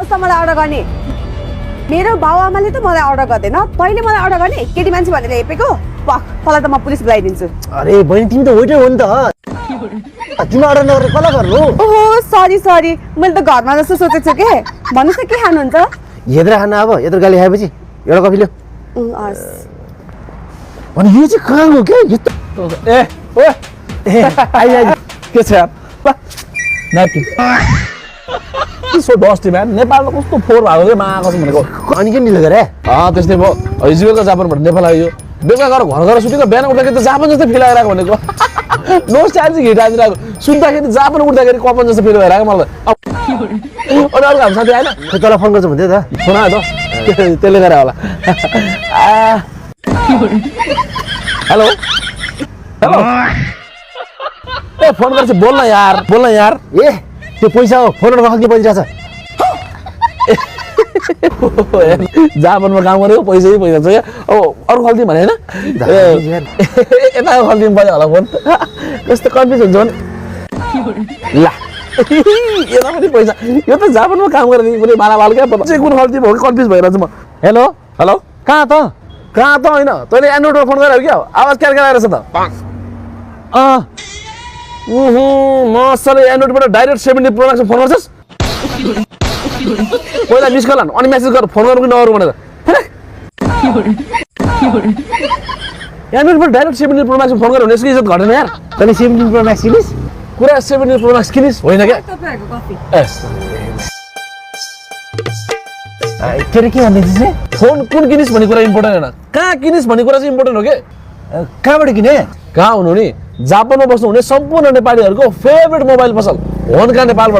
त मलाई अर्डर गर्ने मेरो बाउआमाले त मलाई अर्डर गर्दैन तैँले मलाई अर्डर गर्ने केटी मान्छे भनेर हेपेको पक तँलाई त म पुलिस बोलाइदिन्छु अरे बहिनी तिमी त वेटर हो नि त तिमी अर्डर नगरेर कसलाई गर्नु ओहो सरी मैले त घरमा जस्तो सोचेको छु के भन्नुहोस् न के खानुहुन्छ यत्रो खाना अब यत्रो गाली खाएपछि एउटा कफी ल्याऊ हस् अनि यो चाहिँ कहाँ हो के यस्तो ए ओए आइ के छ यार न्यापकिन सो डस्टी म्यान नेपालमा कस्तो फोहोर भएको थियो माको भनेको अनि के निलो गरे त्यस्तै भयो हिजो बेलुका जापानबाट नेपाल आयो बेलुका गएर घर गएर सुतेको बिहान उठ्दाखेरि त जापान जस्तो फिल आइरहेको भनेको नो स्टाइल चाहिँ घिट आइदिरहेको सुत्दाखेरि जापान उठ्दाखेरि कपन जस्तो फिल भइरहेको मलाई अनि अर्को हाम्रो साथी आएन खै तँलाई फोन गर्छु भन्थ्यो त सुना त त्यसले गरे होला हेलो हेलो ए फोन गर्छ बोल्न यार ए त्यो पैसा हो फोनबाट नखल्के बजिरहेछ जापानमा काम गरेको पैसा छ क्या अब अरू खल्दिउँ भने होइन यता खल्दिउँ पऱ्यो होला फोन कस्तो कन्फ्युज हुन्छ भने ला यता पनि पैसा यो त जापानमा काम गरेर कुनै मालामाल क्या चाहिँ कुन खल्दिउँ हो कि कन्फ्युज भइरहेको छु म हेलो हेलो कहाँ त होइन तैँले एन्ड्रोइडमा फोन गरेर क्या आवाज क्यार आइरहेछ त मसले एन्ड्रोइडबाट डाइरेक्ट 70 प्रो म्याक्समा फोन गर्छस् पहिला मिस कल अनि मेसेज गर फोन गर्नु कि नगरौँ भनेर एन्ड्रोइडबाट डाइरेक्ट 70 प्रो म्याक्समा फोन गरेर हुने यसको इज्जत घटेन यार तैँले 17 प्रो म्याक्स किनिस् कुरा 70 प्रो म्याक्स किनिस् होइन क्या के रे के भन्दैथिस् रे फोन कुन किनिस् भन्ने कुरा इम्पोर्टेन्ट होइन कहाँ किनिस् भन्ने कुरा चाहिँ इम्पोर्टेन्ट हो कि कहाँबाट किने कहाँ हुनु नि जापानमा बस्नु हुने सम्पूर्ण नेपालीहरूको फेभरेट मोबाइल पसल होनका नेपालबाट